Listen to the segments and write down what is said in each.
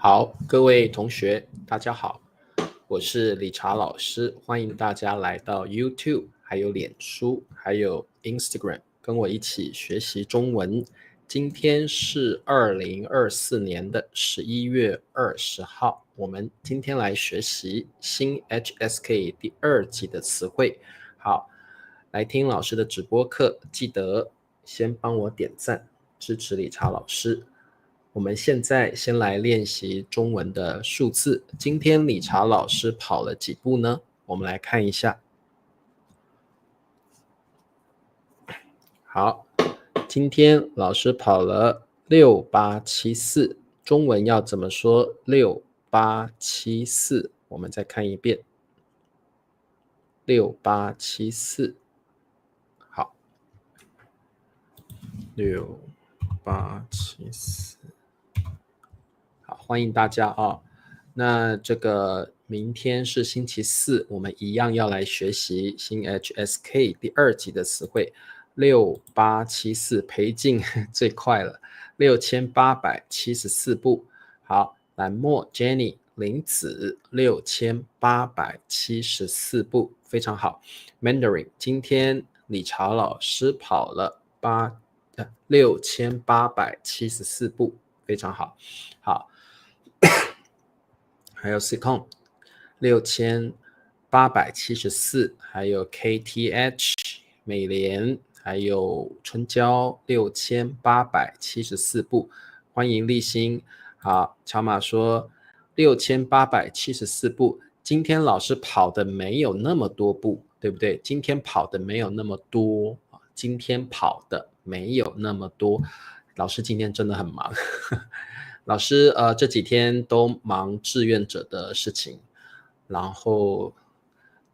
好，各位同学，大家好，我是理查老师，欢迎大家来到 YouTube， 还有脸书，还有 Instagram， 跟我一起学习中文。今天是2024年的11月20号，我们今天来学习新 HSK 第2集的词汇。好，来听老师的直播课，记得先帮我点赞，支持理查老师。我们现在先来练习中文的数字。今天理查老师跑了几步呢？我们来看一下。好，今天老师跑了6874，中文要怎么说？6874，我们再看一遍。6874，好，6874。好，欢迎大家啊！那这个明天是星期四，我们一样要来学习新 HSK 第2集的词汇。6874，裴静最快了，6874步。好，蓝墨 Jenny 林子6874步，非常好。Mandarin 今天理查老师跑了6874步，非常好。好。还有 Sicon 6874，还有 KTH 美莲，还有春娇6874步，欢迎立新。好，乔马说6874步，今天老师跑的没有那么多步，对不对？今天跑的没有那么多，今天跑的没有那么多，老师今天真的很忙。老师这几天都忙志愿者的事情，然后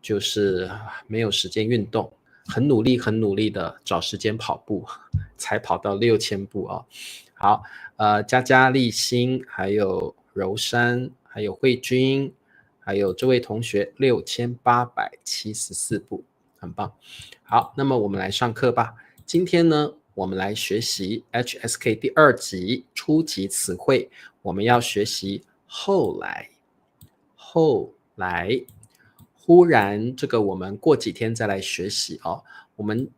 就是没有时间运动，很努力的找时间跑步，才跑到6000步啊。好，佳佳、立新，还有柔山，还有慧君，还有这位同学6874步，很棒。好，那么我们来上课吧。今天呢，我们来学习 HSK 第2集初级词汇，我们要学习后来。后来，忽然这个我们过几天再来学习哦。我们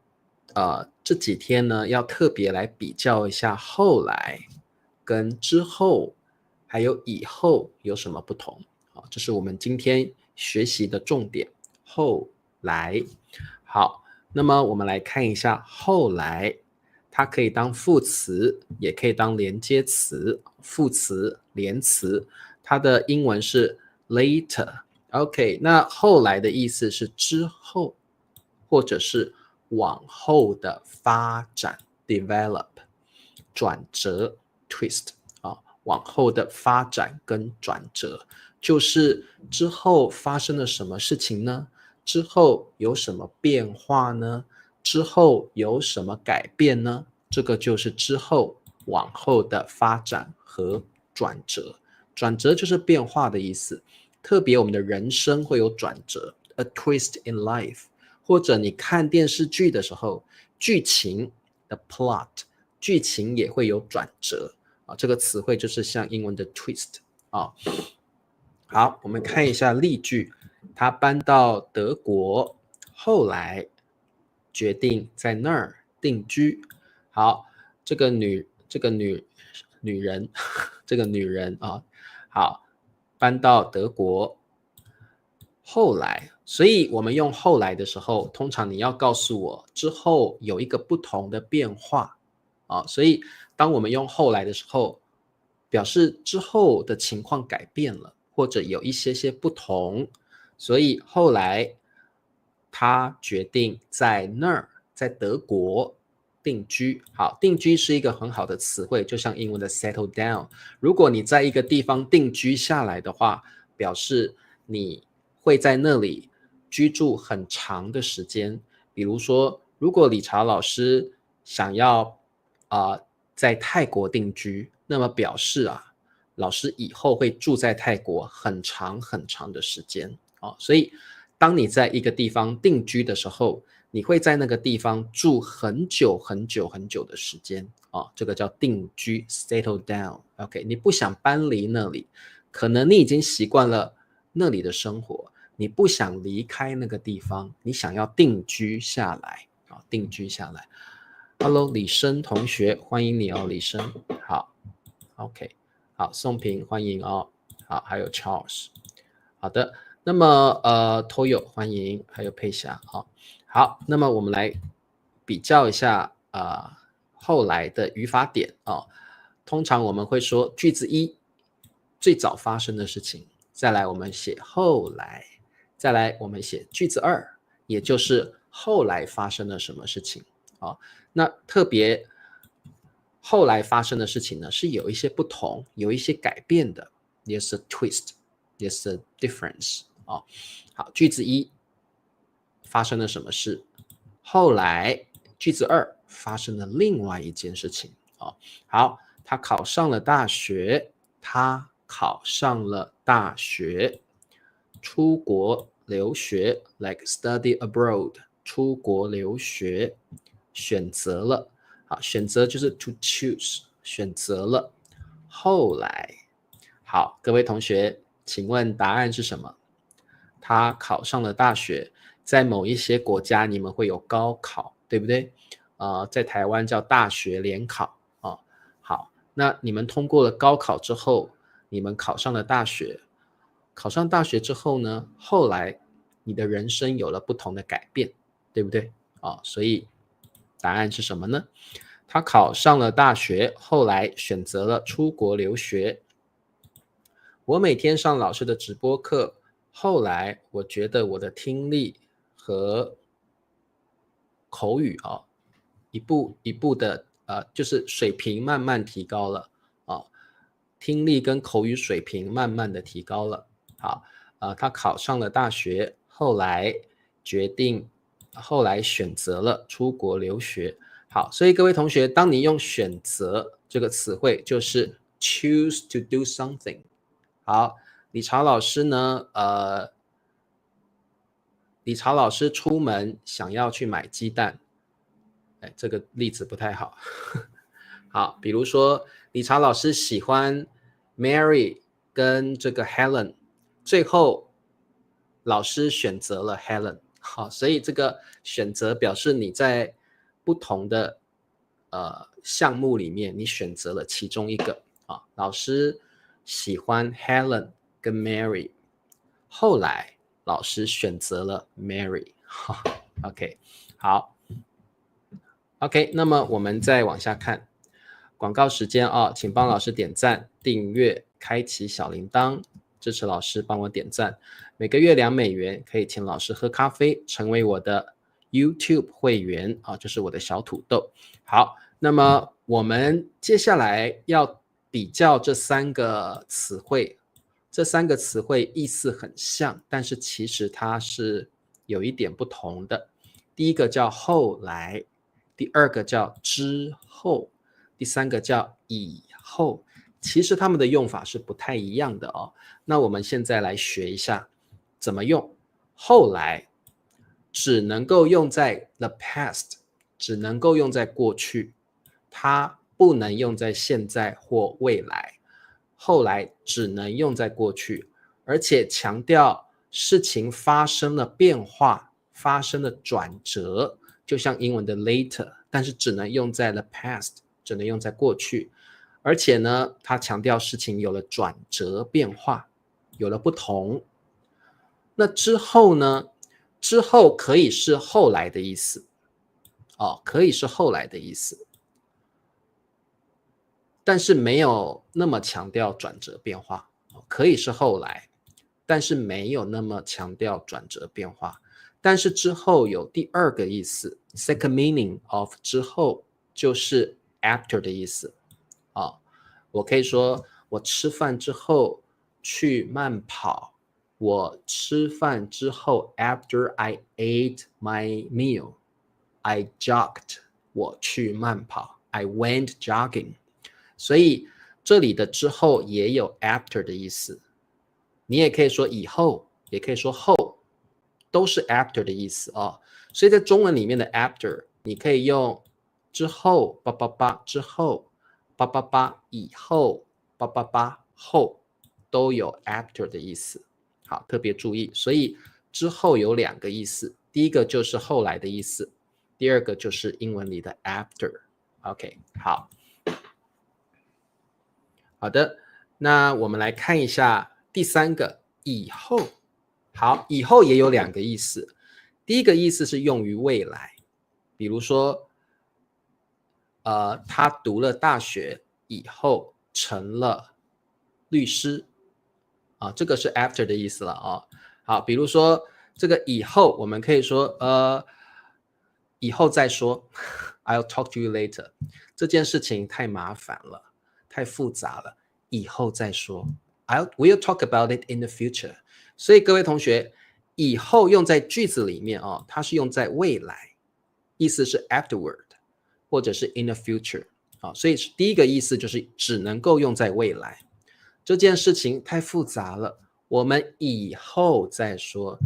这几天呢，要特别来比较一下后来跟之后还有以后有什么不同。这是我们今天学习的重点。后来，好，那么我们来看一下后来，它可以当副词，也可以当连接词，副词、连词。它的英文是 later。OK， 那后来的意思是之后，或者是往后的发展 develop， 转折 twist， 往后的发展跟转折，就是之后发生了什么事情呢？之后有什么变化呢？之后有什么改变呢？这个就是之后往后的发展和转折。转折就是变化的意思，特别我们的人生会有转折 ，a twist in life， 或者你看电视剧的时候，剧情的 plot， 剧情也会有转折啊。这个词汇就是像英文的 twist 啊。好，我们看一下例句，他搬到德国，后来决定在那儿定居。好，这个女人这个女人啊，好，搬到德国，后来，所以我们用后来的时候，通常你要告诉我之后有一个不同的变化啊，所以当我们用后来的时候，表示之后的情况改变了，或者有一些不同，所以后来他决定在那儿，在德国定居。好，定居是一个很好的词汇，就像英文的 settle down。如果你在一个地方定居下来的话，表示你会在那里居住很长的时间。比如说，如果理查老师想要在泰国定居，那么表示老师以后会住在泰国很长很长的时间。所以当你在一个地方定居的时候，你会在那个地方住很久很久很久的时间这个叫定居 settle down。 OK， 你不想搬离那里，可能你已经习惯了那里的生活，你不想离开那个地方，你想要定居下来定居下来。 Hello 李生同学，欢迎你李生。好 OK， 好，宋平欢迎好，还有 Charles。 好的，那么Toyo 欢迎，还有佩霞好，那么我们来比较一下后来的语法点通常我们会说句子一最早发生的事情，再来我们写后来，再来我们写句子二，也就是后来发生了什么事情那特别后来发生的事情呢，是有一些不同，有一些改变的。 There's a twist, there's a difference 好，句子一发生了什么事，后来句子二发生了另外一件事情好，他考上了大学，他考上了大学，出国留学 like study abroad， 出国留学，选择了选择就是 to choose， 选择了，后来。好，各位同学，请问答案是什么？他考上了大学，在某一些国家你们会有高考，对不对？在台湾叫大学联考好，那你们通过了高考之后，你们考上了大学，考上大学之后呢，后来你的人生有了不同的改变，对不对？所以答案是什么呢？他考上了大学，后来选择了出国留学。我每天上老师的直播课，后来我觉得我的听力和口语一步一步的就是水平慢慢提高了听力跟口语水平慢慢的提高了。好他考上了大学，后来选择了出国留学。好，所以各位同学，当你用选择这个词汇，就是 choose to do something。好，理查老师呢理查老师出门想要去买鸡蛋，这个例子不太好好，比如说理查老师喜欢 Mary 跟这个 Helen， 最后老师选择了 Helen。 好，所以这个选择表示你在不同的项目里面你选择了其中一个老师喜欢 Helen 跟 Mary， 后来老师选择了 Mary OK， 好 OK， 那么我们再往下看广告时间请帮老师点赞、订阅、开启小铃铛，支持老师帮我点赞。每个月$2可以请老师喝咖啡，成为我的 YouTube 会员就是我的小土豆。好，那么我们接下来要比较这三个词汇，这三个词汇意思很像，但是其实它是有一点不同的。第一个叫后来，第二个叫之后，第三个叫以后，其实他们的用法是不太一样的那我们现在来学一下怎么用。后来只能够用在 the past， 只能够用在过去，它不能用在现在或未来。后来只能用在过去，而且强调事情发生了变化，发生了转折，就像英文的 later， 但是只能用在 the past， 只能用在过去。而且呢，它强调事情有了转折变化，有了不同。那之后呢？之后可以是后来的意思可以是后来的意思，但是没有那么强调转折变化可以是后来，但是没有那么强调转折变化。但是之后有第二个意思 second meaning of 之后就是 after 的意思我可以说我吃饭之后去慢跑，我吃饭之后 after I ate my meal I jogged， 我去慢跑 I went jogging。 所以这里的之后也有 after 的意思，你也可以说以后，也可以说后都是 after 的意思哦。所以在中文里面的 after， 你可以用之后叭叭叭，之后叭叭叭，以后叭叭叭，后都有 after 的意思。好，特别注意，所以之后有2个意思，第一个就是后来的意思，第二个就是英文里的 after。OK， 好。好的，那我们来看一下第3个以后。好，以后也有2个意思。第一个意思是用于未来，比如说，他读了大学以后成了律师啊，这个是 after 的意思了啊。好，比如说这个以后，我们可以说以后再说，I'll talk to you later。这件事情太麻烦了，太复杂了，以后再说。We'll talk about it in the future。所以各位同学，以后用在句子里面哦，它是用在未来，意思是 afterward， 或者是 in the future。所以第一个意思就是只能够用在未来。这件事情太复杂了，我们以后再说。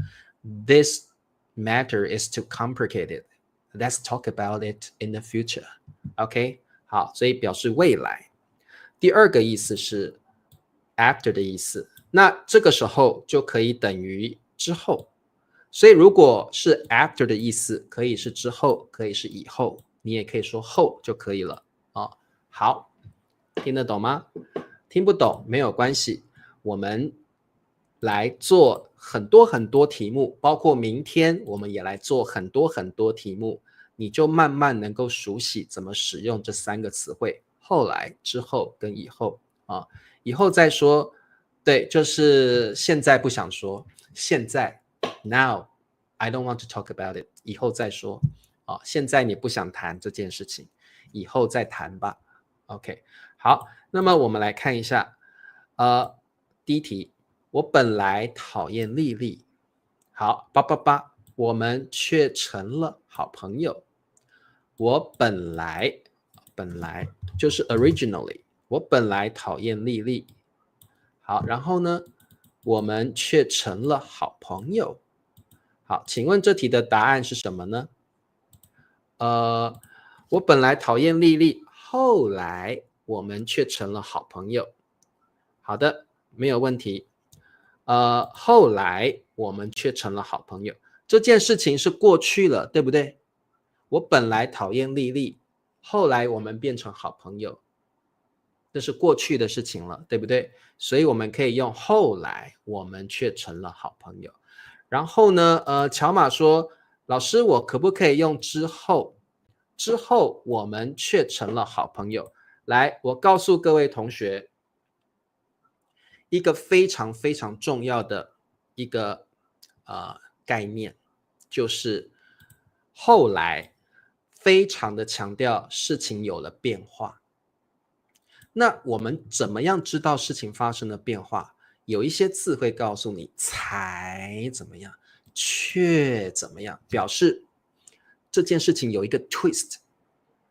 This matter is too complicated. Let's talk about it in the future. OK， 好，所以表示未来。第二个意思是 after 的意思，那这个时候就可以等于之后。所以如果是 after 的意思，可以是之后，可以是以后，你也可以说后就可以了。好，听得懂吗？听不懂没有关系，我们来做很多很多题目，包括明天我们也来做很多很多题目，你就慢慢能够熟悉怎么使用这3个词汇，后来、之后跟以后啊。以后再说，对，就是现在不想说，现在 now I don't want to talk about it， 以后再说啊。现在你不想谈这件事情，以后再谈吧。OK， 好，那么我们来看一下，第一题，我本来讨厌丽丽，好，叭叭叭，我们却成了好朋友。我本来就是 originally， 我本来讨厌丽丽，好，然后呢，我们却成了好朋友。好，请问这题的答案是什么呢？我本来讨厌丽丽，后来我们却成了好朋友。好的，没有问题。后来我们却成了好朋友。这件事情是过去了，对不对？我本来讨厌丽丽，后来我们变成好朋友，这是过去的事情了，对不对？所以我们可以用后来我们却成了好朋友。然后呢，乔玛说，老师，我可不可以用之后？之后我们却成了好朋友。来，我告诉各位同学，一个非常非常重要的一个概念，就是后来非常的强调事情有了变化。那我们怎么样知道事情发生了变化？有一些字会告诉你才怎么样，却怎么样，表示这件事情有一个 twist，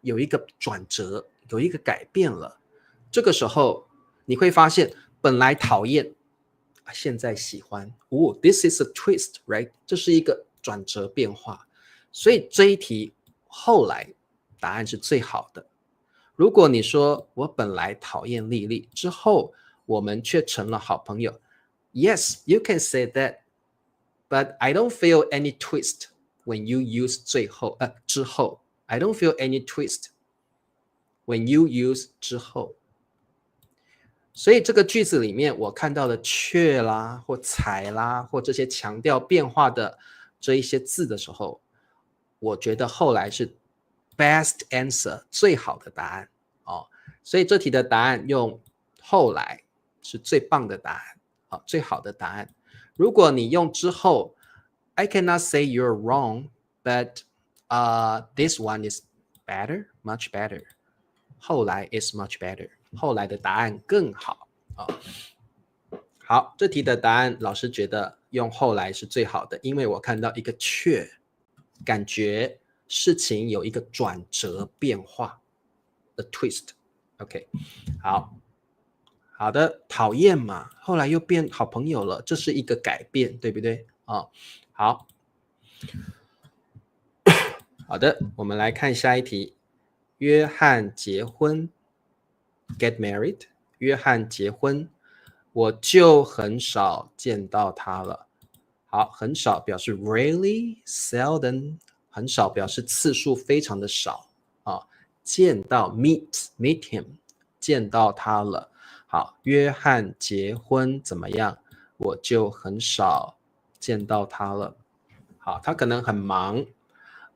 有一个转折，有一个改变了。这个时候你会发现，本来讨厌，现在喜欢。this is a twist, right？ 这是一个转折变化。所以这一题后来答案是最好的。如果你说我本来讨厌丽丽，之后我们却成了好朋友。Yes, you can say that, but I don't feel any twist when you use 之后。I don't feel any twist when you use 之后。所以这个句子里面我看到的却啦或才啦或这些强调变化的这一些字的时候，我觉得后来是 best answer 最好的答案所以这题的答案用后来是最棒的答案最好的答案。如果你用之后 I cannot say you're wrong, but this one is better, much better. 后来 is much better. 后来的答案更好好，这题的答案老师觉得用后来是最好的，因为我看到一个却，感觉事情有一个转折变化 a twist。 OK， 好的，讨厌嘛，后来又变好朋友了，这是一个改变，对不对好，好的，我们来看下一题。约翰结婚 ，get married。约翰结婚，我就很少见到他了。好，很少表示 really seldom， 很少表示次数非常的少啊。见到 meet him， 见到他了。好，约翰结婚怎么样？我就很少见到他了。好，他可能很忙，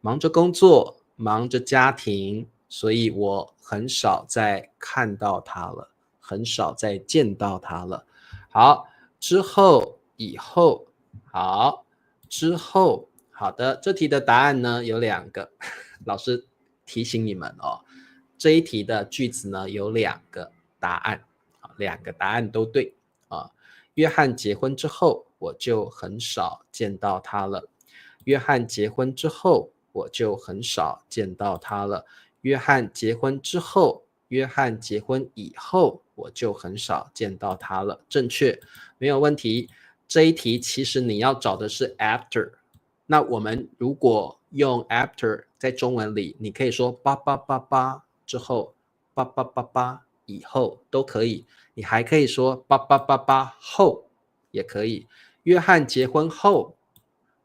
忙着工作，忙着家庭，所以我很少再看到他了，很少再见到他了。好，之后，以后，好，之后，好的，这题的答案呢有2个，老师提醒你们哦，这一题的句子呢有2个答案，2个答案都对啊。约翰结婚之后，我就很少见到他了。约翰结婚之后，我就很少见到他了。约翰结婚之后，约翰结婚以后，我就很少见到他了。正确，没有问题。这一题其实你要找的是 after。那我们如果用 after 在中文里，你可以说八八八八之后，八八八八以后都可以。你还可以说八八八八后也可以。约翰结婚后，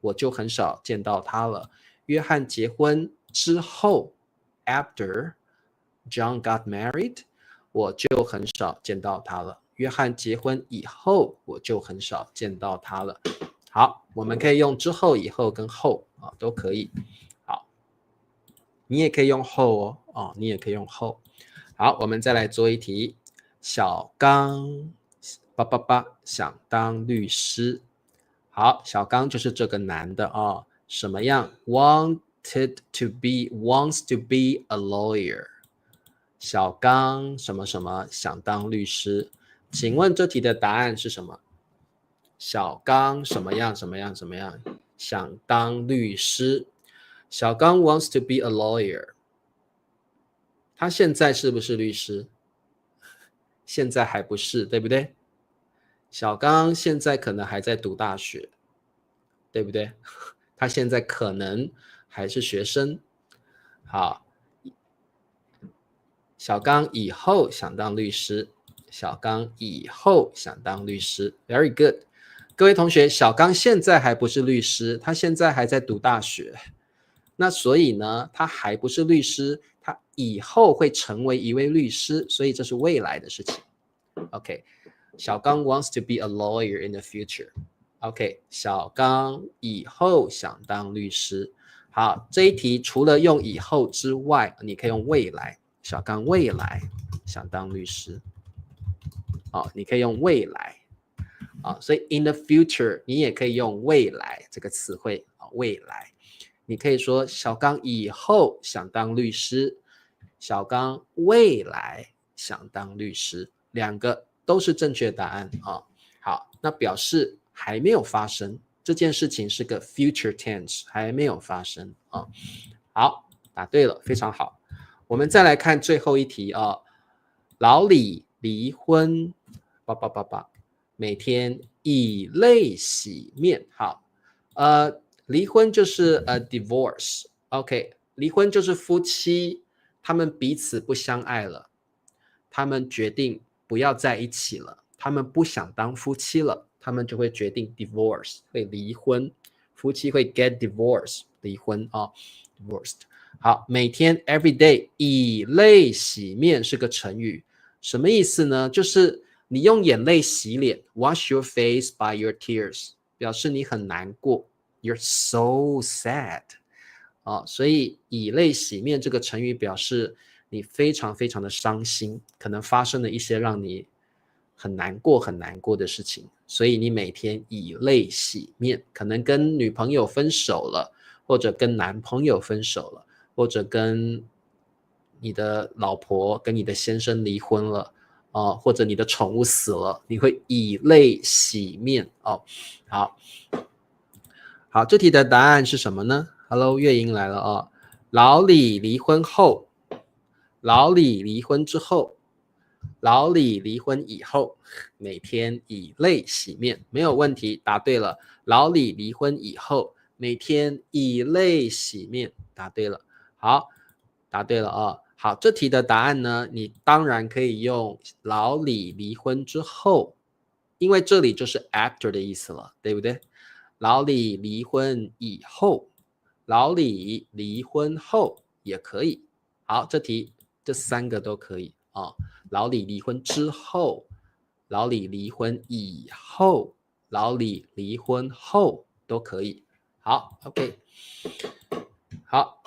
我就很少见到他了。约翰结婚之后 ，after John got married， 我就很少见到他了。约翰结婚以后，我就很少见到他了。好，我们可以用之后、以后跟后啊，都可以。好，你也可以用后哦，你也可以用后。好，我们再来做一题。小刚想当律师。好，小刚就是这个男的哦，什么样 ？wants to be a lawyer。小刚什么什么想当律师，请问这题的答案是什么？小刚什么样什么样什么样想当律师？小刚 wants to be a lawyer。他现在是不是律师？现在还不是，对不对？小刚现在可能还在读大学，对不对？他现在可能还是学生。好，小刚以后想当律师。小刚以后想当律师 ，Very good。各位同学，小刚现在还不是律师，他现在还在读大学。那所以呢，他还不是律师，他以后会成为一位律师，所以这是未来的事情。OK， 小刚 wants to be a lawyer in the future。OK， 小刚以后想当律师。好，这一题除了用以后之外，你可以用未来。小刚未来想当律师。你可以用未来。所以 in the future 你也可以用未来这个词汇。未来你可以说小刚以后想当律师，小刚未来想当律师，两个都是正确答案。好，那表示还没有发生，这件事情是个 future tense， 还没有发生。好，答对了，非常好。我们再来看最后一题。老李离婚每天以泪洗面。好，离婚就是divorce。 OK， 离婚就是夫妻他们彼此不相爱了，他们决定不要在一起了，他们不想当夫妻了，他们就会决定 divorce， 会离婚。夫妻会 get divorce， 离婚divorced。 好，每天 every day 以泪洗面是个成语，什么意思呢？就是你用眼泪洗脸 wash your face by your tears， 表示你很难过 you're so sad。所以以泪洗面这个成语表示你非常非常的伤心，可能发生了一些让你很难过很难过的事情，所以你每天以泪洗面，可能跟女朋友分手了，或者跟男朋友分手了，或者跟你的老婆跟你的先生离婚了，或者你的宠物死了，你会以泪洗面。好，这题的答案是什么呢？ Hello， 月英来了。老李离婚后，老李离婚之后，老李离婚以后，每天以泪洗面，没有问题，答对了。老李离婚以后，每天以泪洗面，答对了。好，答对了啊。好，这题的答案呢，你当然可以用老李离婚之后，因为这里就是 after 的意思了，对不对？老李离婚以后，老李离婚后也可以。好，这题这3个都可以啊。老李离婚之后，老李离婚以后，老李离婚后都可以。好 ，OK， 好，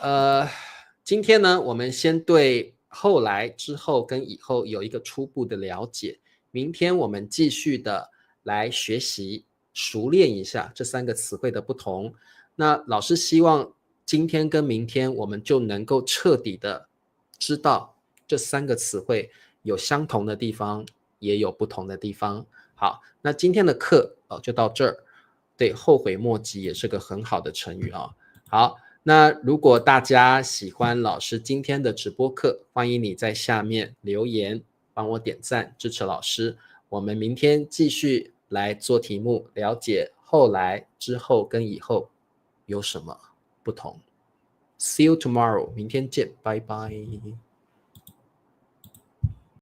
今天呢，我们先对后来、之后跟以后有一个初步的了解。明天我们继续的来学习、熟练一下这3个词汇的不同。那老师希望今天跟明天我们就能够彻底的知道这3个词汇有相同的地方，也有不同的地方。好，那今天的课就到这儿。对，后悔莫及也是个很好的成语啊。好，那如果大家喜欢老师今天的直播课，欢迎你在下面留言，帮我点赞支持老师。我们明天继续来做题目，了解后来、之后跟以后有什么不同。See you tomorrow，明天见，拜拜。